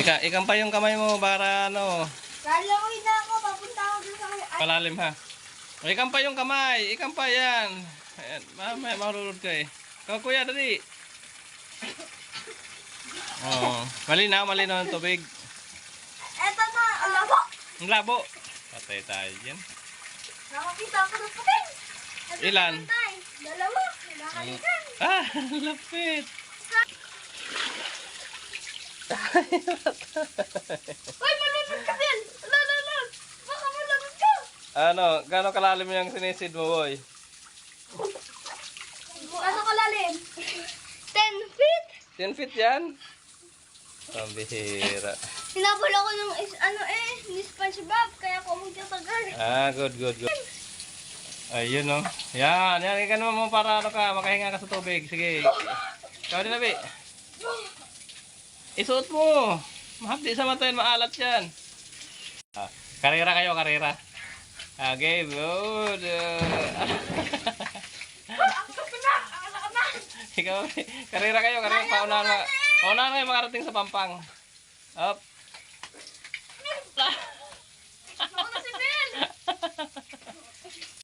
Ikampay yung kamay mo para ano. Lalawin na ako, papunta ako dun sa kanya. Palalim ha. O, ikampay yung kamay. Ikampay yan. Ayan, mamaya marunod ka eh. Ikaw kuya, dali. Oh, malinaw ang tubig. Eto na, ang labo. Ang labo. Patay tayo dyan. Nakakita ako ng puting. Eto Ilan? naman tayo. Dalawa. Nakalikan. Ah, lapit. Uy, malunod ka din. Lala. Baka malunod ka. Ano, gano'ng kalalim yung sinisid mo, boy? Kaso kalalim. 10 feet. 10 feet yan? Pambihira. Hinabol ako ng ni SpongeBob. Kaya ako magtatagal. Ah, good. Ayun, no. Yan, ikan mo para ano ka, makahinga ka sa tubig. Sige. Ikaw din, Nabi. Isuot mo. Mahapdi sa mata yun, maalat yan. Ah, karera kayo. Okay, good. Ikaw, karera kayo. Paunahan kayo makarating sa Pampang. Up. Ako na si Ben.